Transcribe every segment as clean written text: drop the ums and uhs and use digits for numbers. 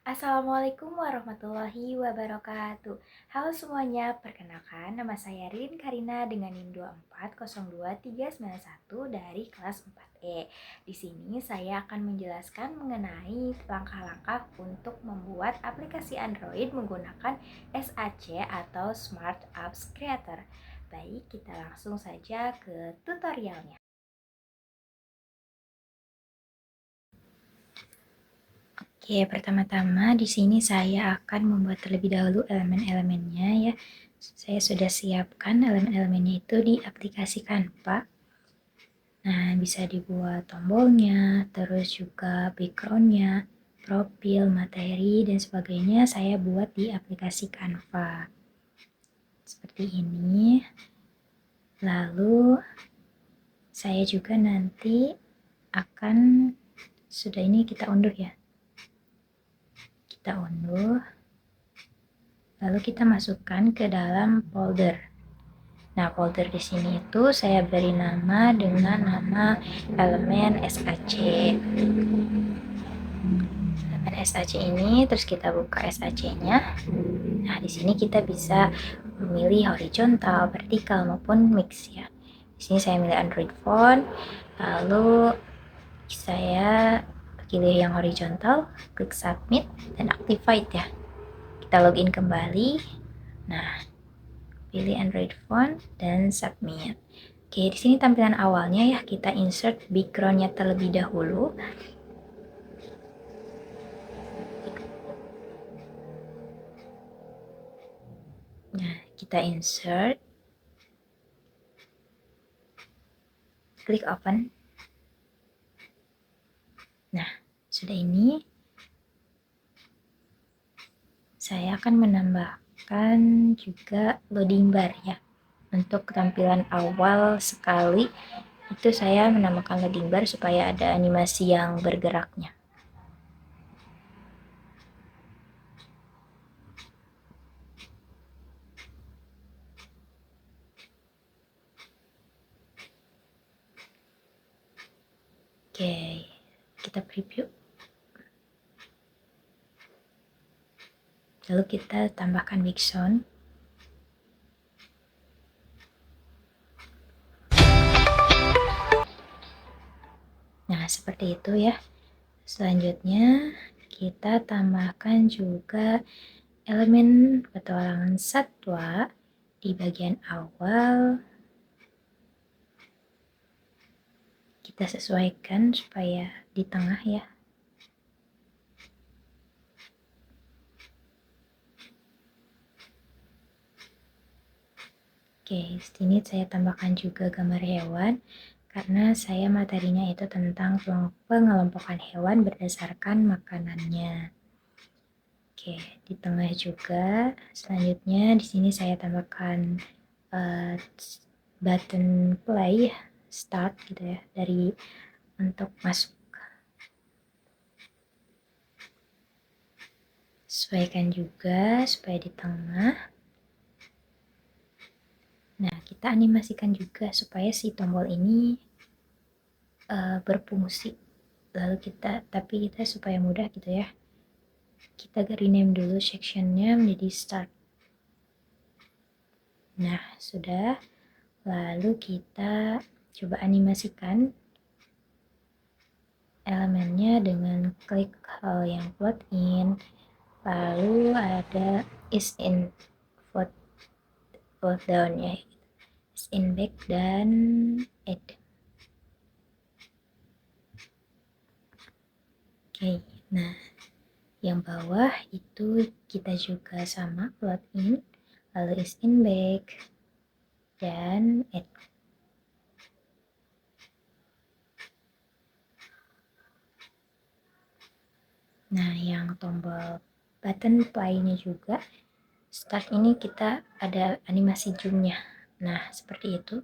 Assalamualaikum warahmatullahi wabarakatuh. Halo semuanya, perkenalkan nama saya Rin Karina dengan NIM 2402391 dari kelas 4E. Di sini saya akan menjelaskan mengenai langkah-langkah untuk membuat aplikasi Android menggunakan SAC atau Smart Apps Creator. Baik, kita langsung saja ke tutorialnya. Oke, pertama-tama di sini saya akan membuat terlebih dahulu elemen-elemennya ya. Saya sudah siapkan elemen-elemennya itu di aplikasi Canva. Nah, bisa dibuat tombolnya, terus juga backgroundnya, profil, materi, dan sebagainya saya buat di aplikasi Canva. Seperti ini. Lalu, saya juga nanti akan, sudah ini kita unduh ya. Kita unduh. Lalu kita masukkan ke dalam folder. Nah, folder di sini itu saya beri nama dengan nama elemen SAC. Elemen SAC ini, terus kita buka SAC-nya. Nah, di sini kita bisa memilih horizontal, vertikal maupun mix ya. Di sini saya milih Android phone. Lalu saya pilih yang horizontal, klik submit dan activate ya. Kita login kembali. Nah, pilih Android phone dan submit. Oke, di sini tampilan awalnya ya, kita insert backgroundnya terlebih dahulu. Nah, kita insert, klik open. Nah, sudah ini. Saya akan menambahkan juga loading bar ya. Untuk tampilan awal sekali, itu saya menambahkan loading bar supaya ada animasi yang bergeraknya. Oke, kita preview. Lalu kita tambahkan background. Nah, seperti itu ya. Selanjutnya, kita tambahkan juga elemen petualangan satwa di bagian awal. Kita sesuaikan supaya di tengah ya. Oke, sini saya tambahkan juga gambar hewan karena saya materinya itu tentang pengelompokan hewan berdasarkan makanannya. Oke, di tengah juga. Selanjutnya di sini saya tambahkan button play, start gitu ya, dari untuk masuk. Sesuaikan juga supaya di tengah. Nah, kita animasikan juga supaya si tombol ini berfungsi. Lalu tapi kita supaya mudah gitu ya, kita rename dulu sectionnya menjadi start. Nah, sudah. Lalu kita coba animasikan elemennya dengan klik hal yang plugin. Lalu ada is in fold down ya, is in back dan add. Oke, nah yang bawah itu kita juga sama plugin, lalu is in back dan add. Nah, yang tombol button play-nya juga start ini kita ada animasi zoom-nya. Nah, seperti itu.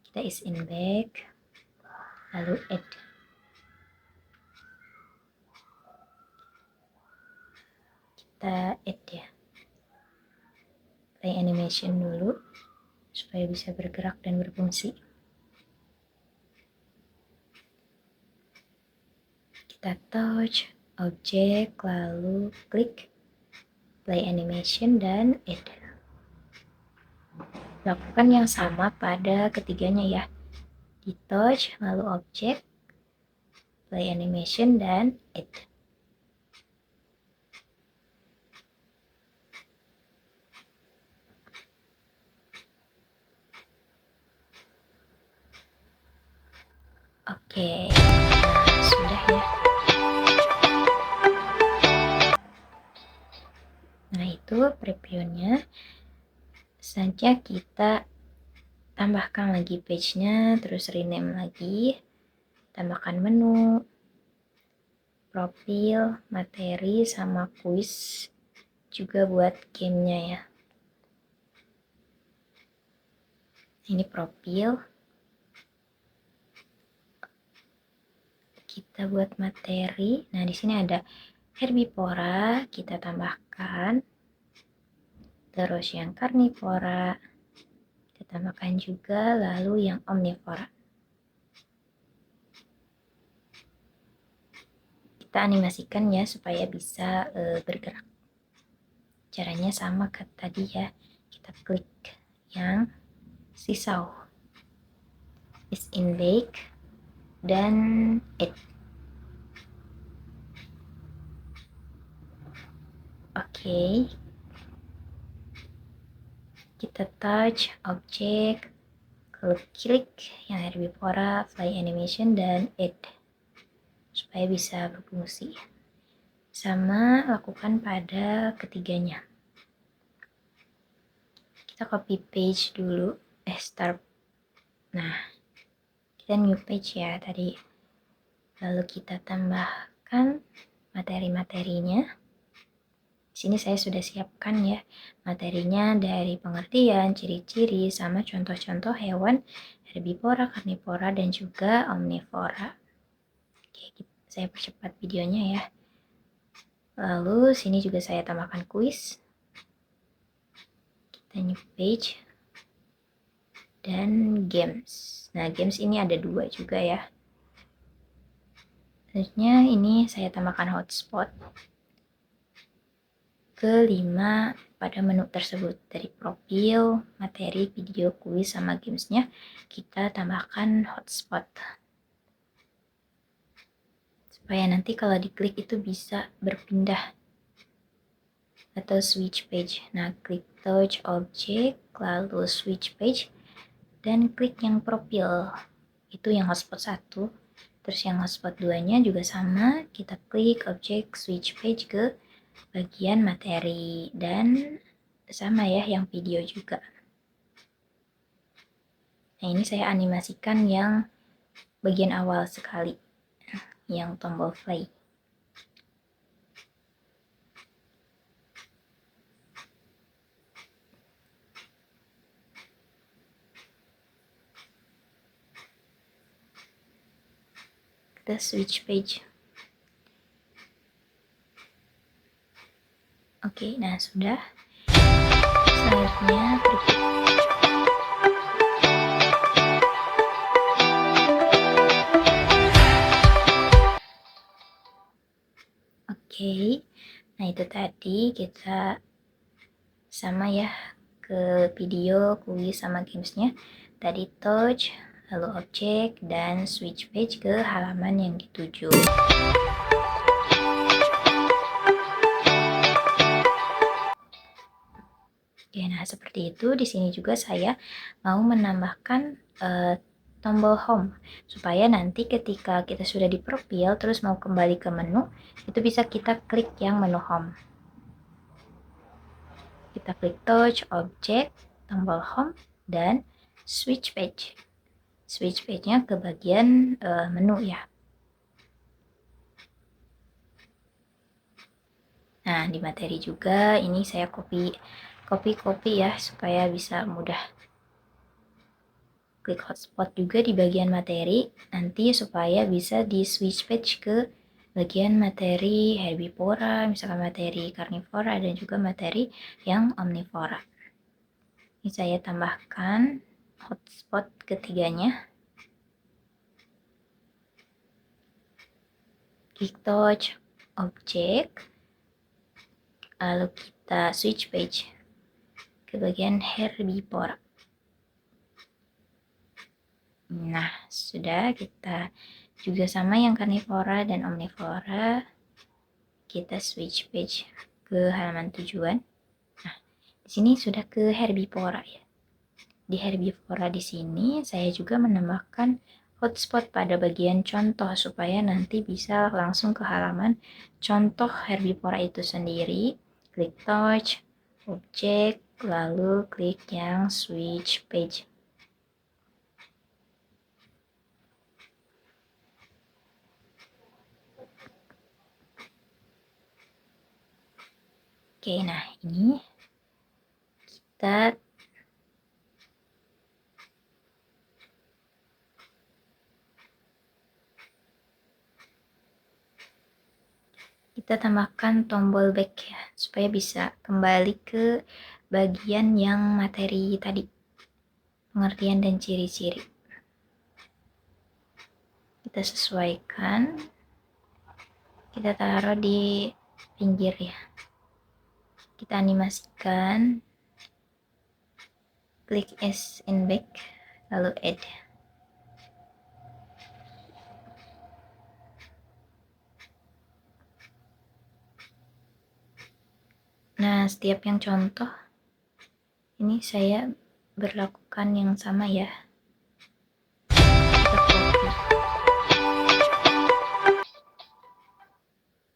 Kita is in back, lalu add. Kita add ya. Play animation dulu supaya bisa bergerak dan berfungsi. Kita touch. objek, lalu klik play animation dan add. Lakukan yang sama pada ketiganya ya. Di touch, lalu objek, play animation dan add. Oke, nah sudah ya. Nah itu previewnya. Saja kita tambahkan lagi page-nya, terus rename lagi, tambahkan menu, profil, materi, sama kuis juga buat gamenya ya. Ini profil, kita buat materi. Nah di sini ada herbivora, kita tambahkan. Terus yang karnivora, kita tambahkan juga, lalu yang omnivora. Kita animasikan ya supaya bisa bergerak. Caranya sama ke tadi ya. Kita klik yang sisau, is in bake, dan add. Oke. Kita touch objek, klik yang herbivora, fly animation, dan add supaya bisa berfungsi. Sama lakukan pada ketiganya. Kita copy page dulu, start. Nah, kita new page ya tadi. Lalu kita tambahkan materi-materinya. Di sini saya sudah siapkan ya materinya dari pengertian, ciri-ciri, sama contoh-contoh hewan herbivora, karnivora, dan juga omnivora. Oke, saya percepat videonya ya. Lalu sini juga saya tambahkan kuis. Kita new page. Dan games. Nah, games ini ada 2 juga ya. Selanjutnya ini saya tambahkan hotspot. Kelima pada menu tersebut, dari profil, materi, video, kuis, sama gamesnya kita tambahkan hotspot supaya nanti kalau diklik itu bisa berpindah atau switch page. Nah, klik touch object, lalu switch page, dan klik yang profil, itu yang hotspot 1. Terus yang hotspot 2 nya juga sama, kita klik objek switch page ke bagian materi, dan sama ya yang video juga. Nah ini saya animasikan yang bagian awal sekali, yang tombol play. Kita switch page. Oke, nah sudah. Selanjutnya Oke, nah itu tadi kita sama ya ke video, kuis, sama gamesnya. Tadi touch, lalu objek, dan switch page ke halaman yang dituju. Oke, nah seperti itu. Di sini juga saya mau menambahkan tombol home supaya nanti ketika kita sudah di profil terus mau kembali ke menu, itu bisa kita klik yang menu home. Kita klik touch objek, tombol home, dan switch page. Switch page-nya ke bagian menu ya. Nah, di materi juga ini saya copy ya supaya bisa mudah. Klik hotspot juga di bagian materi nanti supaya bisa di switch page ke bagian materi herbivora, misalkan materi karnivora, dan juga materi yang omnivora. Ini saya tambahkan hotspot ketiganya. Klik touch objek, lalu kita switch page ke bagian herbivora. Nah, sudah. Kita juga sama yang karnivora dan omnivora, kita switch page ke halaman tujuan. Nah, di sini sudah ke herbivora ya. Di herbivora di sini saya juga menambahkan hotspot pada bagian contoh supaya nanti bisa langsung ke halaman contoh herbivora itu sendiri. Klik touch, objek, lalu klik yang switch page. Oke, nah ini kita tambahkan tombol back ya, supaya bisa kembali ke bagian yang materi tadi, pengertian dan ciri-ciri. Kita sesuaikan, kita taruh di pinggir ya. Kita animasikan, klik as in back, lalu add. Nah, setiap yang contoh ini saya berlakukan yang sama ya. Kita copy.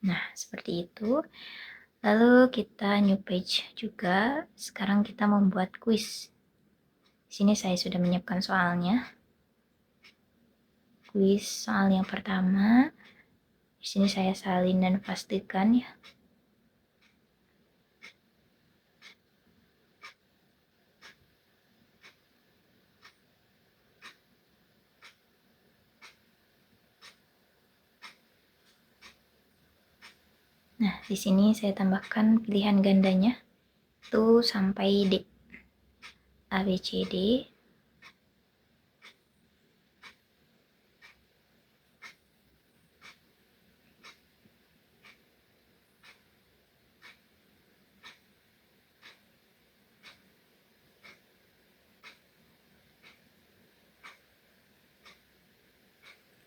Nah, seperti itu. Lalu kita new page juga. Sekarang kita membuat quiz. Di sini saya sudah menyiapkan soalnya. Quiz soal yang pertama. Di sini saya salin dan pastikan ya. Nah, di sini saya tambahkan pilihan gandanya tuh sampai D. A, B, C, D.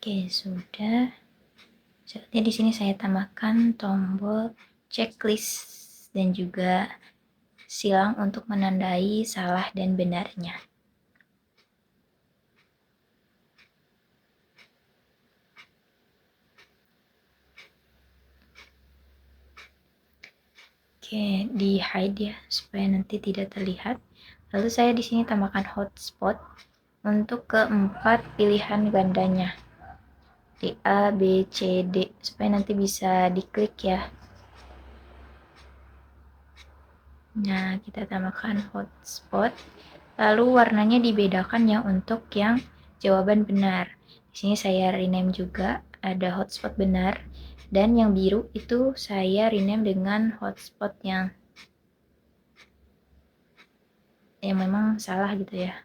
Oke, sudah. Selanjutnya di sini saya tambahkan tombol checklist dan juga silang untuk menandai salah dan benarnya. Oke, di hide ya supaya nanti tidak terlihat. Lalu saya di sini tambahkan hotspot untuk keempat pilihan gandanya. Di A, B, C, D supaya nanti bisa diklik ya. Nah, kita tambahkan hotspot. Lalu warnanya dibedakan ya untuk yang jawaban benar. Di sini saya rename juga, ada hotspot benar. Dan yang biru itu saya rename dengan hotspot yang memang salah gitu ya.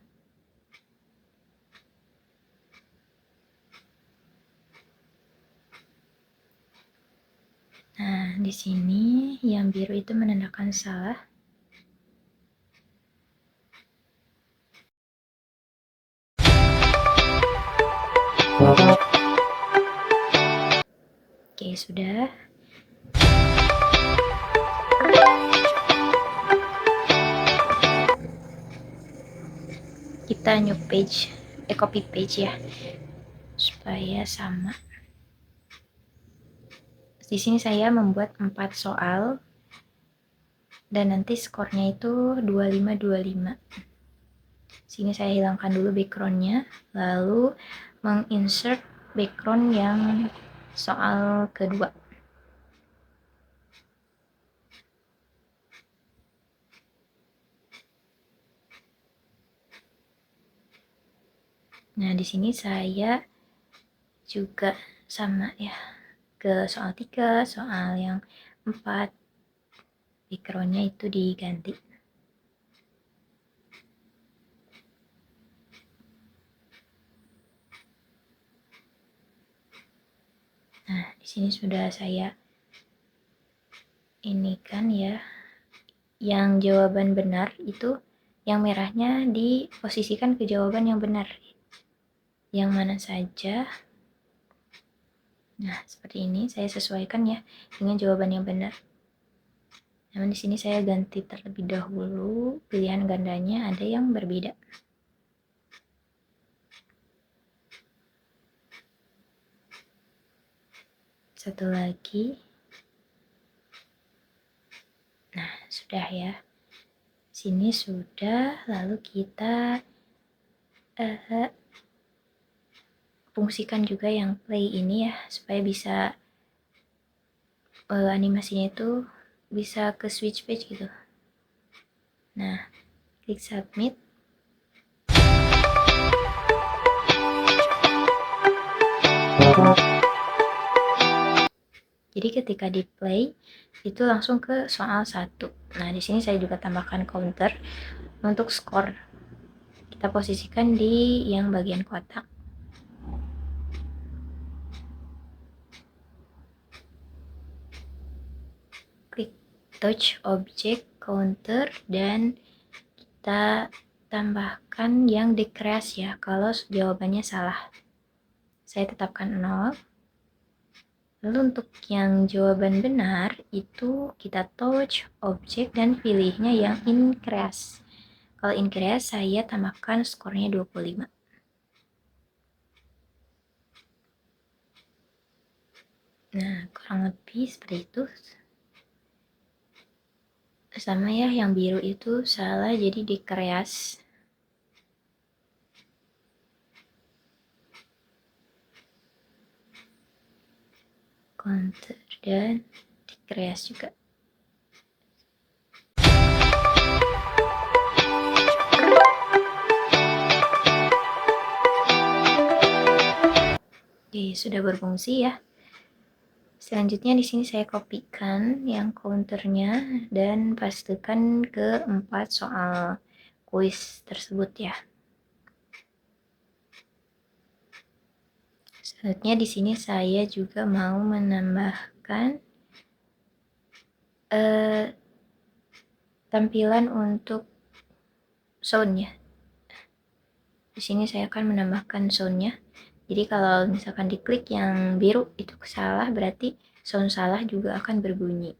Nah, di sini yang biru itu menandakan salah. Oke, sudah. Kita new page, copy page ya, supaya sama. Di sini saya membuat 4 soal dan nanti skornya itu 25-25. Sini saya hilangkan dulu backgroundnya, lalu menginsert background yang soal kedua. Nah, di sini saya juga sama ya, ke soal 3, soal yang 4, backgroundnya itu diganti. Nah, di sini sudah saya ini kan ya, yang jawaban benar itu yang merahnya diposisikan ke jawaban yang benar. Yang mana saja. Nah, seperti ini saya sesuaikan ya dengan jawaban yang benar. Namun di sini saya ganti terlebih dahulu, pilihan gandanya ada yang berbeda. Satu lagi. Nah, sudah ya. Sini sudah, lalu kita fungsikan juga yang play ini ya, supaya bisa animasinya itu bisa ke switch page gitu. Nah, klik submit. Jadi ketika di play itu langsung ke soal 1. Nah, di sini saya juga tambahkan counter untuk skor. Kita posisikan di yang bagian kotak. Klik touch object counter dan kita tambahkan yang decrease ya kalau jawabannya salah. Saya tetapkan 0. Lalu untuk yang jawaban benar itu kita touch object dan pilihnya yang increase. Kalau increase saya tambahkan skornya 25. Nah, kurang lebih seperti itu. Sama ya, yang biru itu salah jadi decrease. Counter dan decrease juga. Oke, sudah berfungsi ya. Selanjutnya di sini saya kopikan yang counternya dan pastikan ke 4 soal kuis tersebut ya. Selanjutnya di sini saya juga mau menambahkan tampilan untuk soundnya. Di sini saya akan menambahkan soundnya. Jadi kalau misalkan diklik yang biru itu salah, berarti sound salah juga akan berbunyi.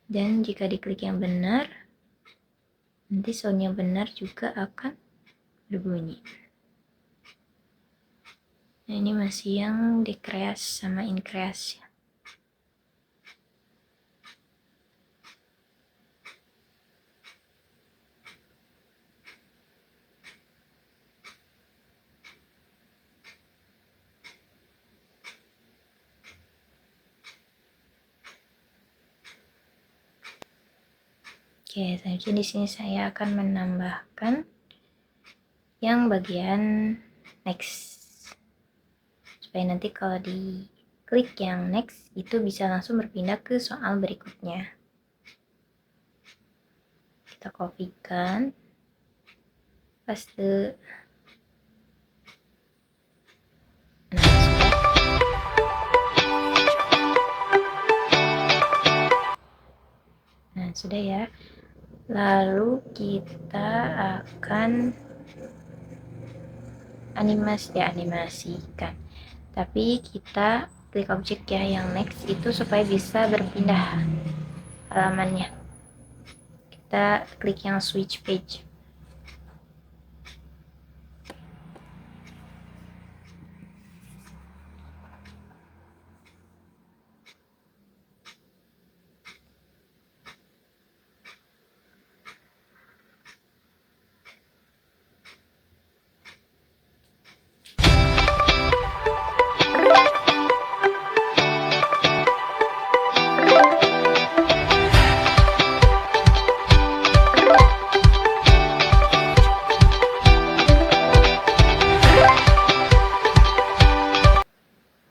Dan jika diklik yang benar, nanti sound yang benar juga akan berbunyi. Nah, ini masih yang decrease sama increase ya. Oke, selanjutnya di sini saya akan menambahkan yang bagian next. Supaya nanti kalau diklik yang next itu bisa langsung berpindah ke soal berikutnya. Kita kopikan, paste. Nah, sudah ya. Lalu kita akan animasikan. Tapi kita klik objek ya yang next itu supaya bisa berpindah halamannya. Kita klik yang switch page.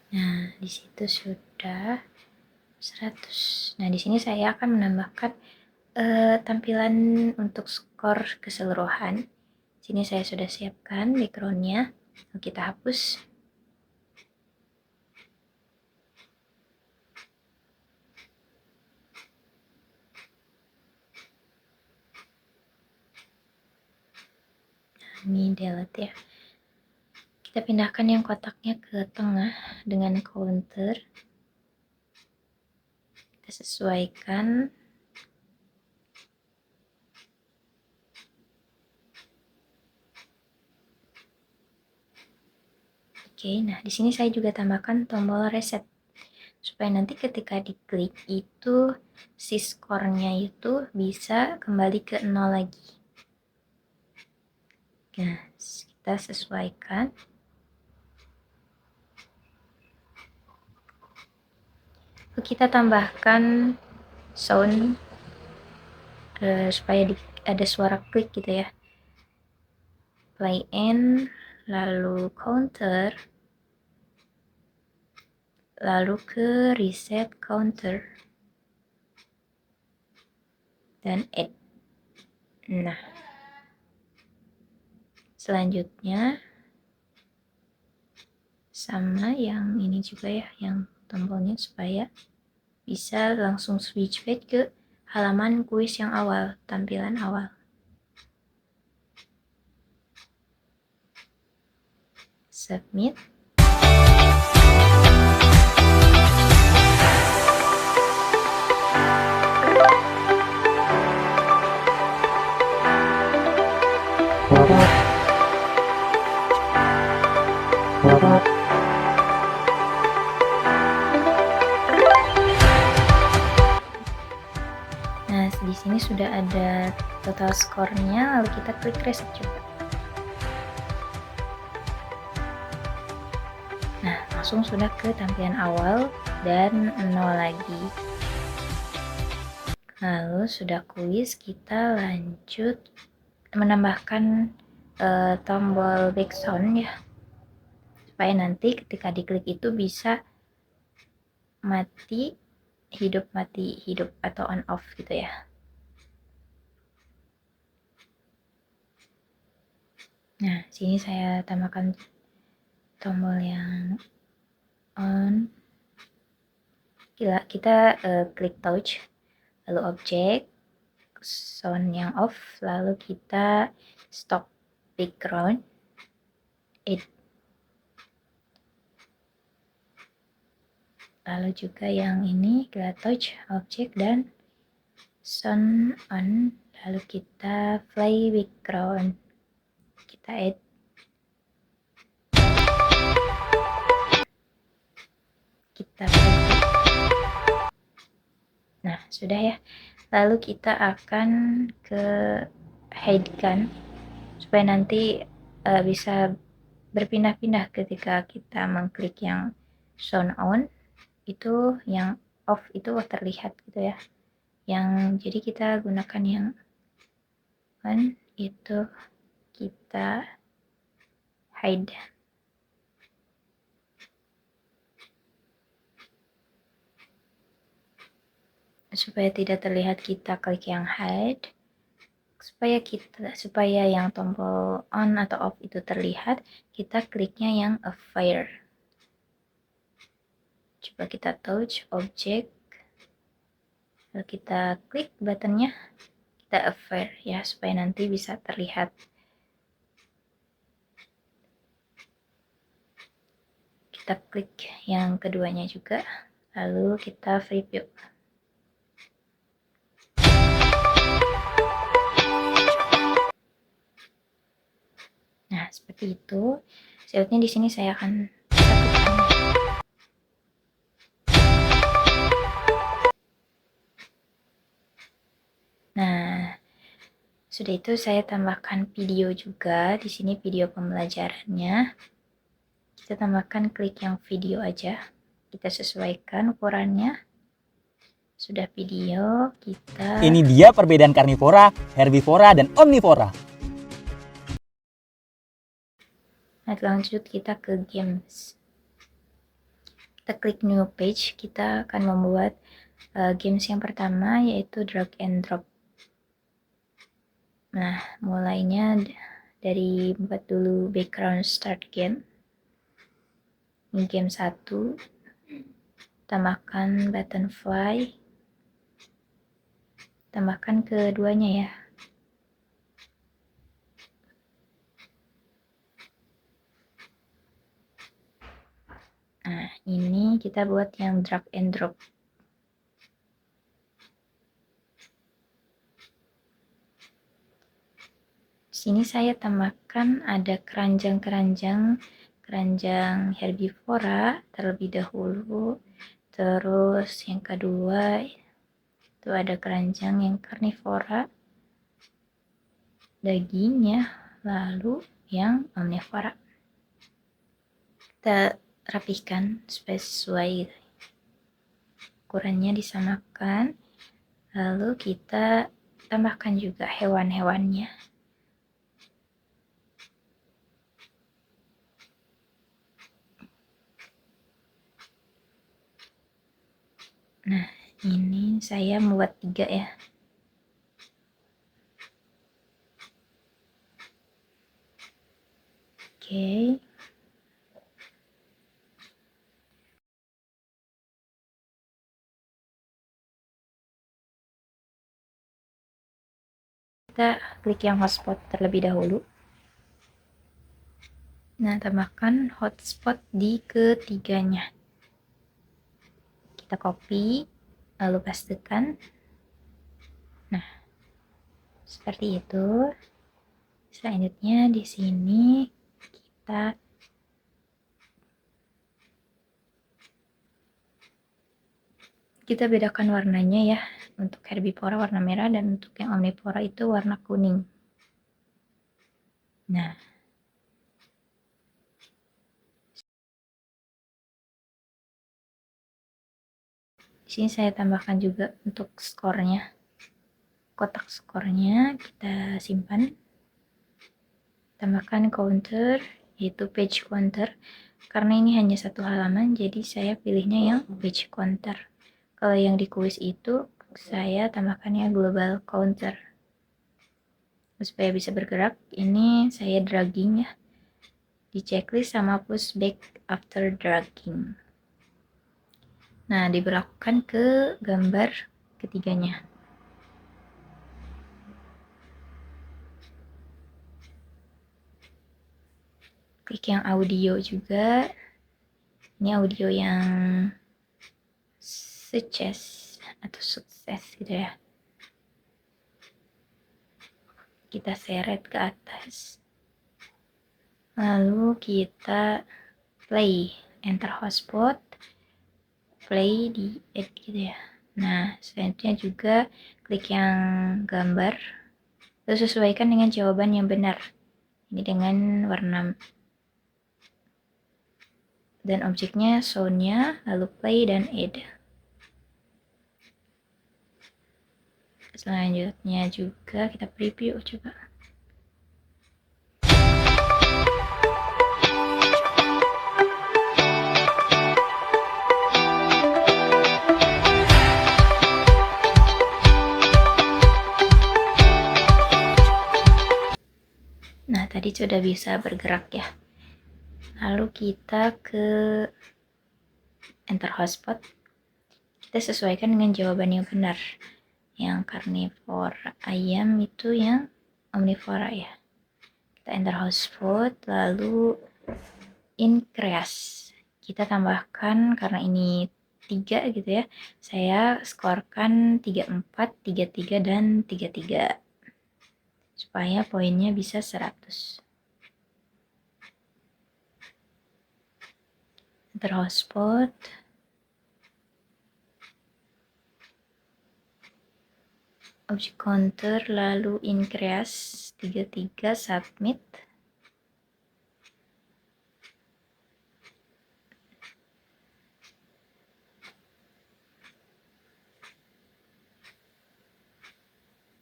Nah, di situ sudah 100. Nah, di sini saya akan menambahkan tampilan untuk skor keseluruhan. Sini saya sudah siapkan backgroundnya. Kita hapus. ini delete ya. Kita pindahkan yang kotaknya ke tengah dengan counter. Kita sesuaikan. Oke, nah di sini saya juga tambahkan tombol reset supaya nanti ketika diklik itu si skornya itu bisa kembali ke 0 lagi. Nah, kita sesuaikan. Kita tambahkan sound supaya ada suara klik gitu ya. Play in, lalu counter, lalu ke reset counter, dan add. Nah, selanjutnya sama yang ini juga ya, yang tombolnya supaya bisa langsung switch back ke halaman kuis yang awal, tampilan awal. Submit. Nah, di sini sudah ada total skornya, lalu kita klik reset coba. Nah, langsung sudah ke tampilan awal dan 0 lagi. Lalu sudah kuis, kita lanjut menambahkan tombol back sound ya, supaya nanti ketika diklik itu bisa mati hidup atau on off gitu ya. Nah, sini saya tambahkan tombol yang on. Kita klik touch, lalu objek, sound yang off, lalu kita stop background, add. Lalu juga yang ini kita touch, objek, dan sound on, lalu kita play background, kita add. Kita play. Nah, sudah ya. Lalu kita akan ke hide kan, supaya nanti bisa berpindah-pindah ketika kita mengklik yang sound on, itu yang off itu terlihat gitu ya. Jadi kita gunakan yang on, itu kita hide. Supaya tidak terlihat kita klik yang hide, supaya yang tombol on atau off itu terlihat, kita kliknya yang appear. Coba kita touch objek, lalu kita klik buttonnya, kita appear ya, supaya nanti bisa terlihat. Kita klik yang keduanya juga, lalu kita preview. Nah, seperti itu. Selanjutnya di sini saya akan satukan. Nah, sudah itu saya tambahkan video juga. Di sini video pembelajarannya. Kita tambahkan klik yang video aja. Kita sesuaikan ukurannya. Sudah video, kita... Ini dia perbedaan karnivora, herbivora, dan omnivora. Nah, lanjut kita ke games. Kita klik new page, kita akan membuat games yang pertama, yaitu drag and drop. Nah, mulainya dari buat dulu background start game. Ini game 1. Tambahkan button fly. Tambahkan keduanya ya. Nah, ini kita buat yang drag and drop. Di sini saya tambahkan ada keranjang herbivora terlebih dahulu. Terus yang kedua itu ada keranjang yang karnivora dagingnya, lalu yang omnivora. Kita rapihkan sesuai ukurannya, disamakan, lalu kita tambahkan juga hewan-hewannya. Nah, ini saya membuat 3 ya. Oke. Kita klik yang hotspot terlebih dahulu. Nah, tambahkan hotspot di ketiganya. Kita copy, lalu pastekan. Nah, seperti itu. Selanjutnya di sini kita bedakan warnanya ya. Untuk herbivora warna merah dan untuk yang omnivora itu warna kuning. Nah, di sini saya tambahkan juga untuk skornya. Kotak skornya kita simpan. Tambahkan counter, yaitu page counter. Karena ini hanya satu halaman, jadi saya pilihnya yang page counter. Kalau yang di kuis itu, saya tambahkannya global counter. Supaya bisa bergerak, ini saya dragging ya. Di checklist sama push back after dragging. Nah, diberlakukan ke gambar ketiganya. Klik yang audio juga. Ini audio yang sukses gitu ya. Kita seret ke atas. Lalu kita play, enter hotspot, play di add gitu ya. Nah, selanjutnya juga klik yang gambar, lalu sesuaikan dengan jawaban yang benar. Ini dengan warna dan objeknya soundnya, lalu play dan add. Selanjutnya juga kita preview coba. Nah, tadi sudah bisa bergerak ya. Lalu kita ke enter hotspot. Kita sesuaikan dengan jawaban yang benar. Yang karnivora ayam itu yang omnivora ya. Kita enter hotspot, lalu increase. Kita tambahkan karena ini 3 gitu ya. Saya skorkan 34, 33 dan 33. Supaya poinnya bisa 100. Enter hotspot. Object counter, lalu increase 33, submit.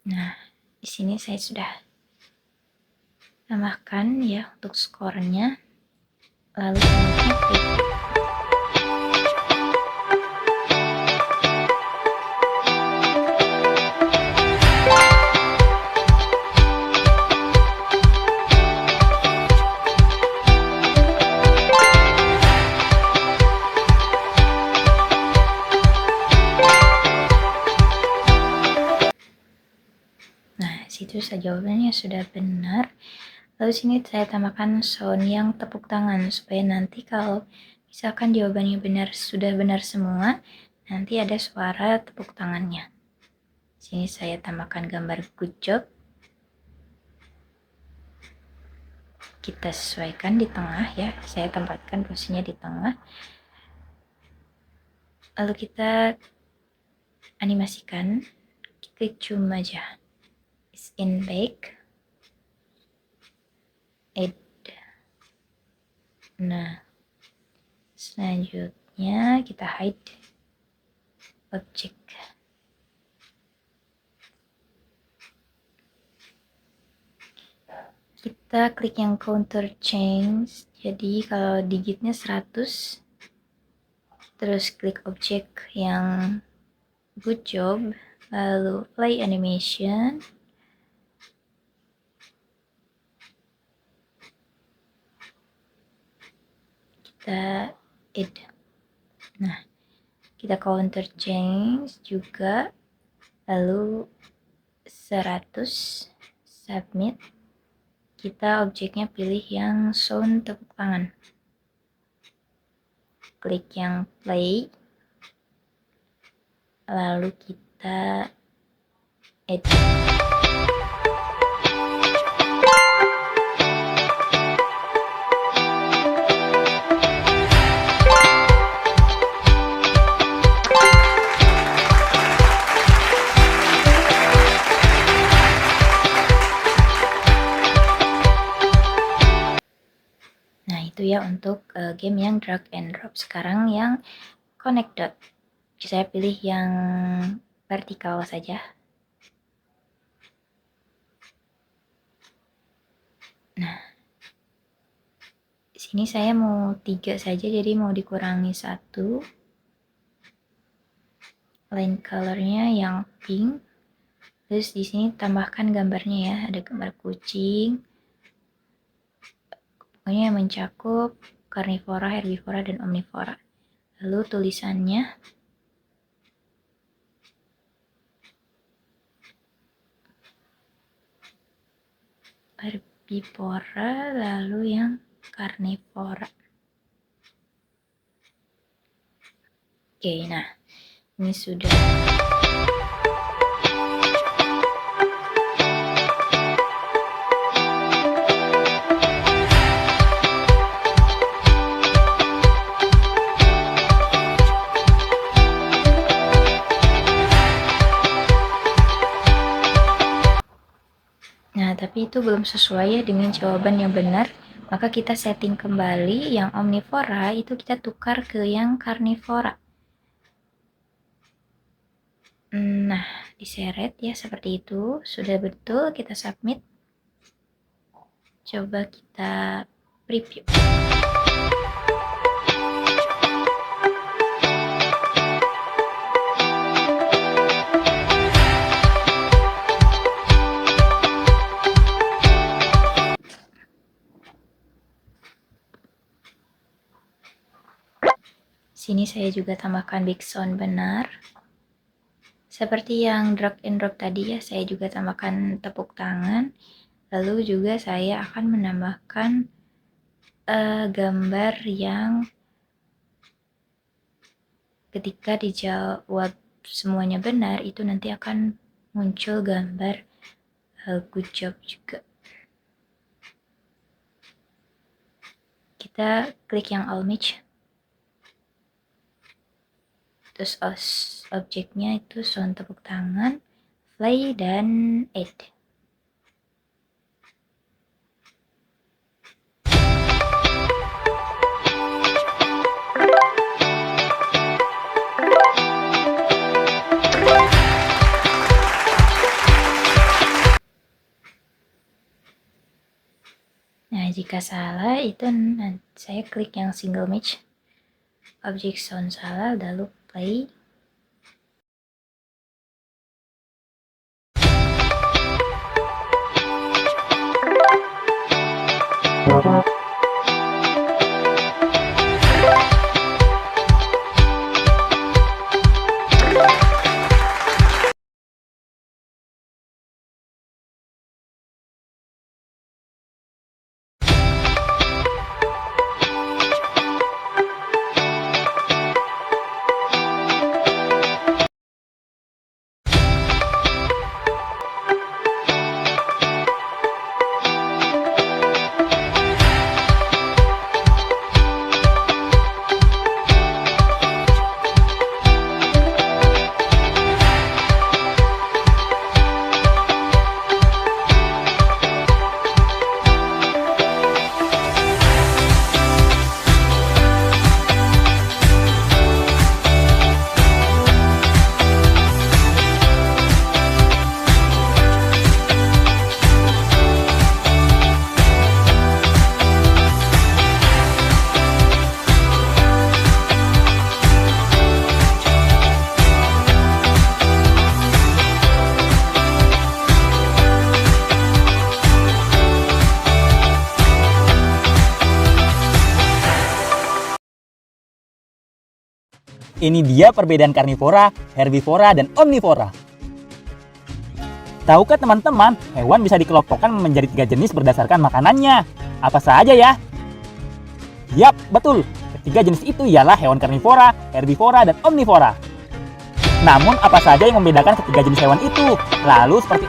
Nah, di sini saya sudah tambahkan ya untuk skornya. Lalu klik. Situ saja jawabannya sudah benar. Lalu sini saya tambahkan sound yang tepuk tangan supaya nanti kalau Misalkan jawabannya sudah benar semua, nanti ada suara tepuk tangannya. Sini saya tambahkan gambar good job. Kita sesuaikan di tengah ya. Saya tempatkan posisinya di tengah. Lalu kita animasikan. Klik zoom aja. Is in back. Add. Nah, selanjutnya kita hide object. Kita klik yang counter change. Jadi kalau digitnya 100, terus klik objek yang good job, lalu play animation. Kita add. Nah, kita counter change juga, lalu 100, submit. Kita objeknya pilih yang sound tepuk tangan. Klik yang play, lalu kita add. Nah, itu ya untuk game yang drag and drop. Sekarang yang connect dot. Saya pilih yang vertikal saja. Nah, di sini saya mau 3 saja, jadi mau dikurangi 1. Line colornya yang pink. Terus di sini tambahkan gambarnya ya, ada gambar kucing. Pokoknya yang mencakup karnivora, herbivora, dan omnivora. Lalu tulisannya herbivora, lalu yang karnivora. Oke, nah ini sudah. Nah, tapi itu belum sesuai ya dengan jawaban yang benar. Maka kita setting kembali yang omnivora, itu kita tukar ke yang karnivora. Nah, diseret ya seperti itu. Sudah betul, kita submit. Coba kita preview. Sini saya juga tambahkan background benar. Seperti yang drag and drop tadi ya, saya juga tambahkan tepuk tangan. Lalu juga saya akan menambahkan gambar yang ketika dijawab semuanya benar, itu nanti akan muncul gambar good job juga. Kita klik yang all match. Terus objeknya itu sound tepuk tangan, play, dan add. Nah, jika salah itu saya klik yang single match. Objek sound salah, lalu play. Ini dia perbedaan karnivora, herbivora, dan omnivora. Tahukah teman-teman, hewan bisa dikelompokkan menjadi 3 jenis berdasarkan makanannya. Apa saja ya? Yap, betul. Ketiga jenis itu ialah hewan karnivora, herbivora, dan omnivora. Namun, apa saja yang membedakan ketiga jenis hewan itu? Lalu, seperti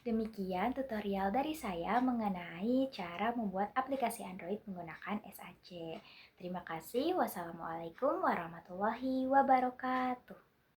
Demikian tutorial dari saya mengenai cara membuat aplikasi Android menggunakan SAC. Terima kasih. Wassalamualaikum warahmatullahi wabarakatuh.